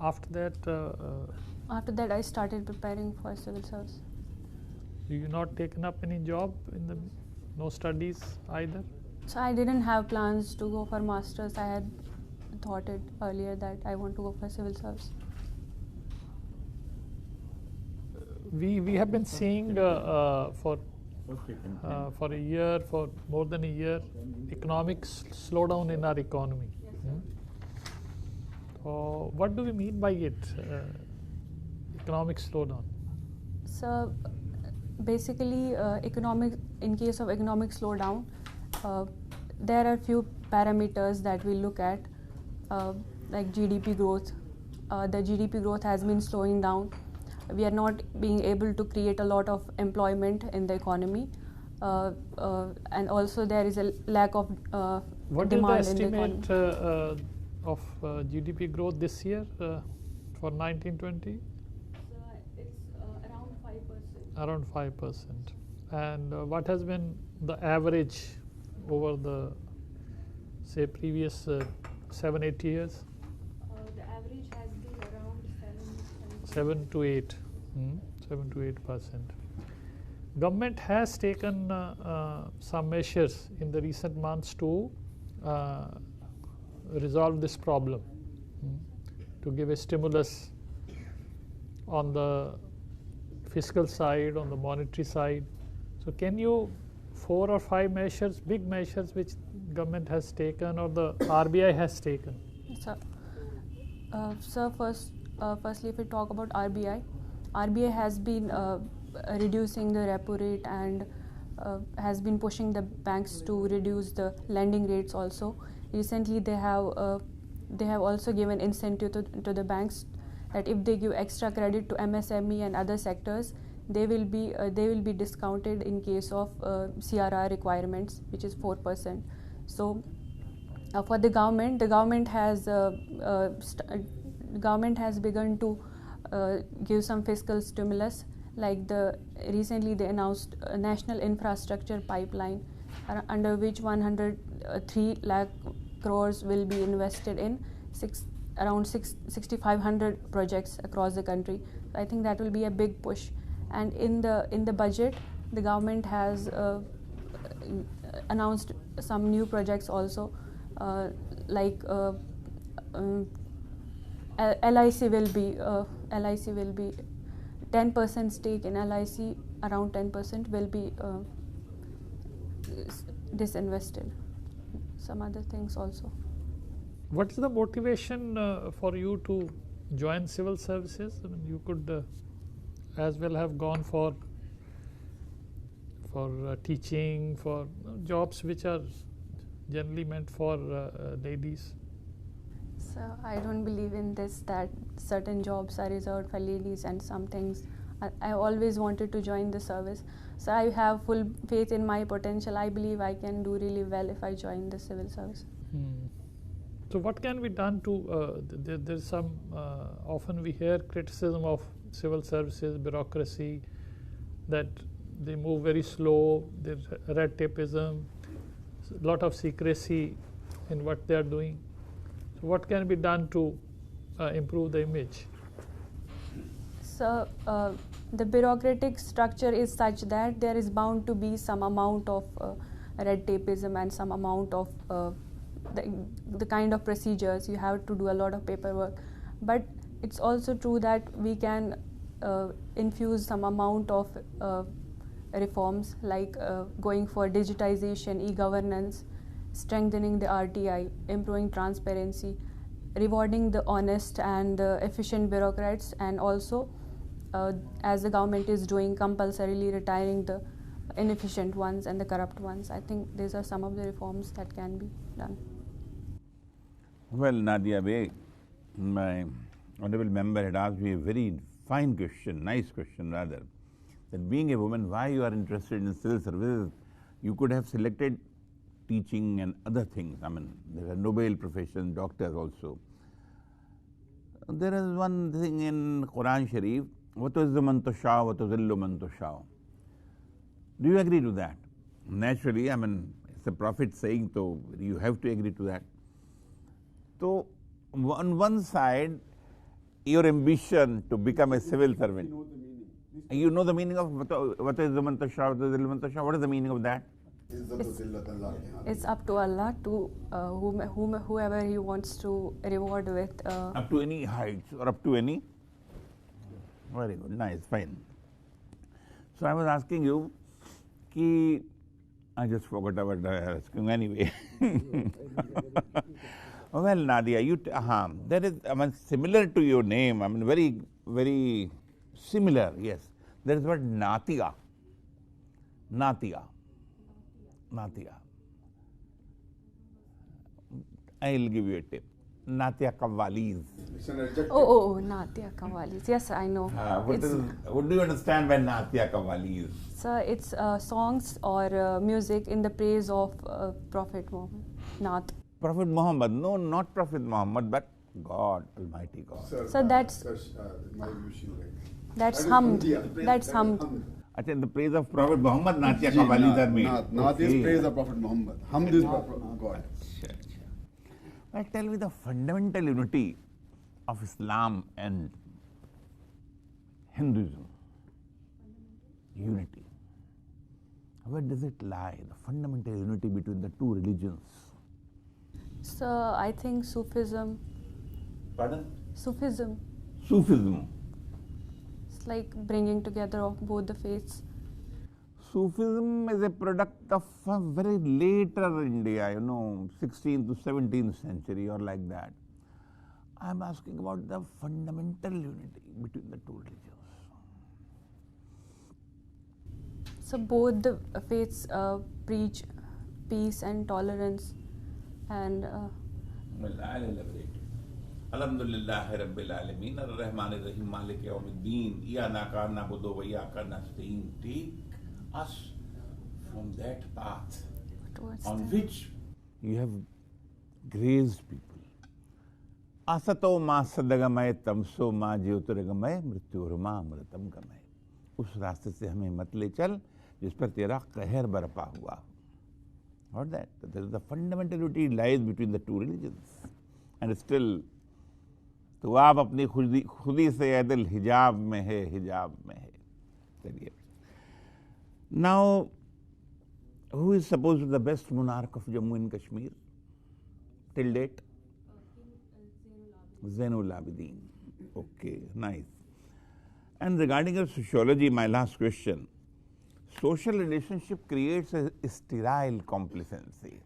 After that, After that, I started preparing for civil service. you not taken up any job in the no studies either? So I didn't have plans to go for masters. I had thought it earlier that I want to go for civil service. We have been seeing for a year, for more than a year, economic slowdown in our economy. What do we mean by it? Economic slowdown. So basically, in case of economic slowdown, there are few parameters that we look at, like GDP growth. The GDP growth has been slowing down. We are not being able to create a lot of employment in the economy, and also there is a lack of demand in the economy. What is the estimate of GDP growth this year for 1920? It's around 5%. Around 5%. And what has been the average over the, say, previous 7-8 years? The average has been around 7 to 8. 7 to 8%. Government has taken some measures in the recent months to resolve this problem, to give a stimulus on the fiscal side, on the monetary side. So can you 4 or 5 measures, big measures which government has taken or the RBI has taken? So firstly, if we talk about RBI has been reducing the repo rate and has been pushing the banks to reduce the lending rates also. Recently, they have also given incentive to the banks that if they give extra credit to MSME and other sectors, they will be discounted in case of CRR requirements, which is 4%. So for the government has begun to give some fiscal stimulus, like recently they announced a national infrastructure pipeline under which 103 lakh crores will be invested in around 6,500 projects across the country. I think that will be a big push. And in the budget, the government has announced some new projects also, like LIC will be 10% stake in LIC, around 10% will be disinvested. Some other things also. What is the motivation for you to join civil services? I mean, you could as well have gone for teaching, for jobs which are generally meant for ladies. So I don't believe in this, that certain jobs are reserved for ladies and some things. I always wanted to join the service. So I have full faith in my potential. I believe I can do really well if I join the civil service. So what can be done to, there's some, often we hear criticism of civil services, bureaucracy, that they move very slow, there's red tapeism, a lot of secrecy in what they are doing. So what can be done to improve the image? So the bureaucratic structure is such that there is bound to be some amount of red tapeism and some amount of the kind of procedures. You have to do a lot of paperwork. But it's also true that we can infuse some amount of reforms, like going for digitization, e-governance, strengthening the RTI, improving transparency, rewarding the honest and efficient bureaucrats, and also, as the government is doing, compulsorily retiring the inefficient ones and the corrupt ones. I think these are some of the reforms that can be done. Well, Nadia Beg, my honorable member had asked me a very fine question, nice question rather, that being a woman, why you are interested in civil services? You could have selected teaching and other things. I mean, there are noble professions, doctors also. There is one thing in Quran Sharif, وَتُعِزُّ مَن تَشَاءُ وَتُذِلُّ مَن تَشَاءُ. Do you agree to that? Naturally, I mean, it's a prophet saying, so you have to agree to that. So, on one side, your ambition to become a civil servant. You know the meaning of what is the mantasha, what is the meaning of that? It's up to Allah to whoever He wants to reward with. Up to any heights or up to any? Very good, nice, fine. So I was asking you, I just forgot what I was asking anyway. Well, Nadia, there is, similar to your name, very, very similar, yes. There is word Natia. Natia. Natia. I'll give you a tip. Natia Qawwalis. Oh, Natia Qawwalis. Yes, I know. What do you understand by Natia Qawwalis? So it's songs or music in the praise of Prophet Muhammad. Naat. Prophet Muhammad? No, not Prophet Muhammad, but God, Almighty God. So that's hamd. That's hamd. In the praise of Prophet Muhammad, Natia Qawwalis are made. Naat is praise of Prophet Muhammad. Hamd is God. Well, tell me the fundamental unity of Islam and Hinduism. Unity. Where does it lie? The fundamental unity between the two religions. So I think Sufism. Pardon? Sufism. Sufism. It's like bringing together of both the faiths. Sufism is a product of a very later India, 16th to 17th century or like that. I am asking about the fundamental unity between the two religions. So both the faiths preach peace and tolerance and Well, I'll elaborate. Alhamdulillahi Rabbil Alameen, Ar-Rahman Ar-Rahim, Malik Yawmiddin, Iyyaka na'budu wa iyyaka nasta'in. Take us from that path on which you have grazed people. Asato ma sadagamay tamso ma jyotirgamay mrityurma amritam gamay. उस रास्ते से हमें मत ले चल जिस पर तेरा कहर बरपा हुआ. Not that. There is the fundamental unity lies between the two religions. And still, तो आप अपनी खुदी से ऐदल हिजाब में है. चलिए. Now, who is supposed to be the best monarch of Jammu and Kashmir till date? Zainul Abidin. Okay, nice. And regarding your sociology, my last question. Social relationship creates a sterile complacency.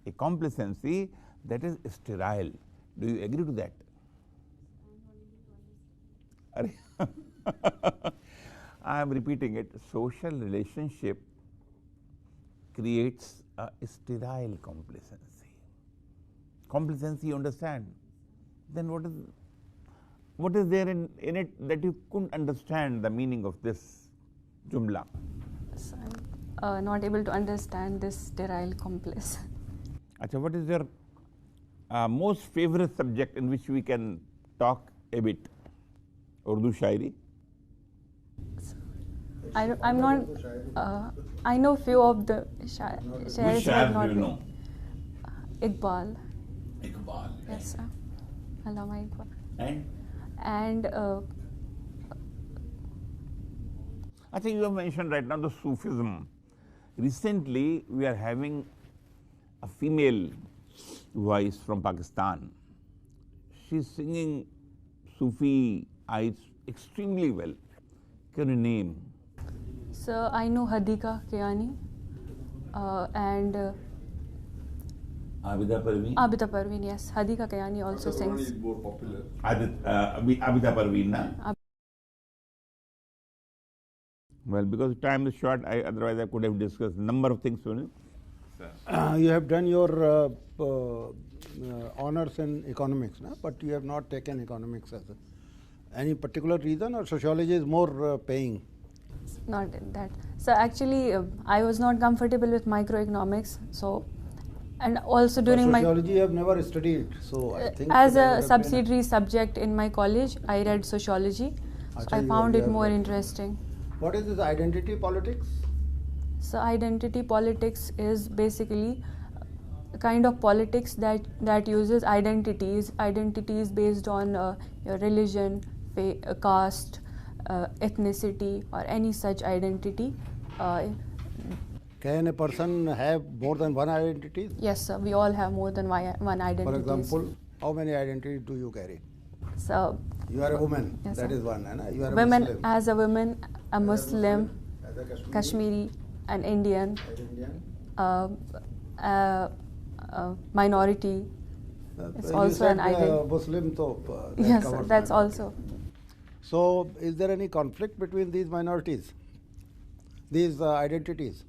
A complacency that is sterile. Do you agree to that? I am repeating it. Social relationship creates a sterile complacency. Complacency, you understand? Then what is there in it that you couldn't understand the meaning of this jumla? so I'm not able to understand this sterile complex. Achha, what is your most favorite subject in which we can talk a bit? Urdu Shairi? I'm not. I know few of the shairs. Which shairs do you know? Iqbal. Iqbal. Yes, sir. Allama Iqbal. And? I think you have mentioned right now the Sufism. Recently, we are having a female voice from Pakistan. She is singing Sufi extremely well. Can you name? So I know Hadika Kiani and Abida Parveen. Abida Parveen, yes. Hadika Kiani also sings. Is more popular. Abida Parveen, na? Well, because time is short, otherwise I could have discussed a number of things with you. You have done your honors in economics, no? But you have not taken economics as any particular reason, or sociology is more paying? Not that. So actually, I was not comfortable with microeconomics. So, and also during my sociology you have never studied. So I think as a subsidiary subject in my college, I read sociology. So I found it more interesting. What is this identity politics? So identity politics is basically kind of politics that uses identities based on your religion, caste, ethnicity, or any such identity. Can a person have more than one identity? Yes, sir. We all have more than one identity. For example, how many identities do you carry? So You are a woman, yes, that sir. is one. You are a women, Muslim. as a woman, a Muslim, As a Kashmiri, an Indian, as Indian. Minority. It's You also said, an identity. Muslim, so that Yes, sir, covers that's minority. also. So, is there any conflict between these minorities, these identities?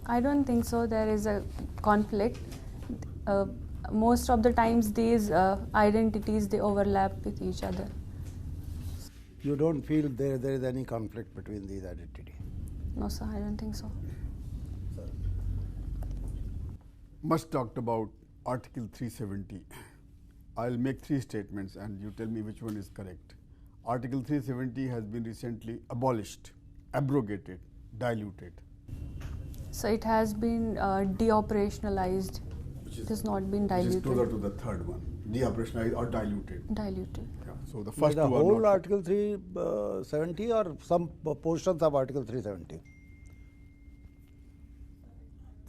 I don't think so. There is a conflict. Most of the times, these identities they overlap with each other. You don't feel there is any conflict between these identities? No, sir, I don't think so. Much talked about Article 370. I'll make 3 statements and you tell me which one is correct. Article 370 has been recently abolished, abrogated, diluted. So it has been deoperationalized. It has not been Which is diluted. closer to the third one, deoperationalized or diluted. Diluted. Yeah. So the But first the two are whole not. Article 370 or some portions of Article 370?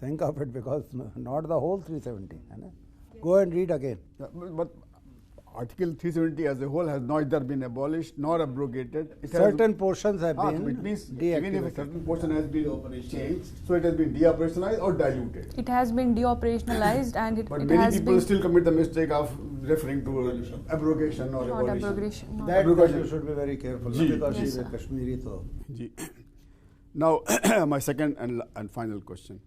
Think of it, because not the whole 370. Go and read again. Yeah, but Article 370 as a whole has neither been abolished nor abrogated. It has Certain portions have so been it means even if a deactivated. certain portion has been changed, so it has been deoperationalized or diluted. It has been deoperationalized and But it many has people been still commit the mistake of referring to abrogation or not abolition. abrogation. not That Abrogation. you should be very careful, Ji. because Yes, she is a sir. Kashmiri. So Ji. Now, my second and final question.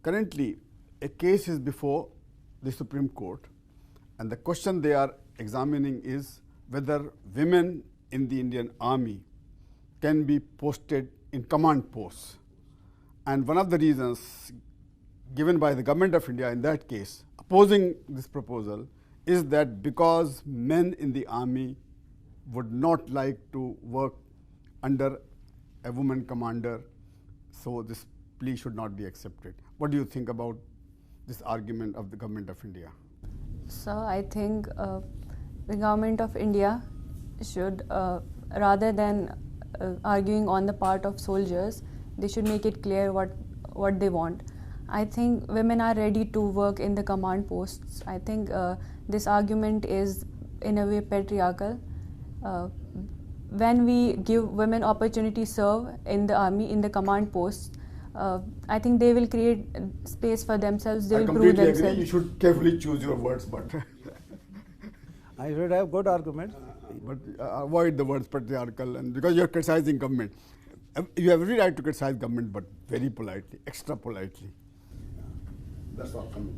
Currently, a case is before the Supreme Court, and the question they are examining is whether women in the Indian Army can be posted in command posts. And one of the reasons given by the Government of India in that case, opposing this proposal, is that because men in the army would not like to work under a woman commander, so this plea should not be accepted. What do you think about this argument of the Government of India? So I think the Government of India should, rather than arguing on the part of soldiers, they should make it clear what they want. I think women are ready to work in the command posts. I think this argument is in a way patriarchal. When we give women opportunity to serve in the army, in the command posts, I think they will create space for themselves. They I will prove completely agree. themselves. You should carefully choose your words, but I should have good arguments. avoid the words patriarchal, and because you are criticizing government. You have every right to criticize government, but very politely, extra politely. That's all from me.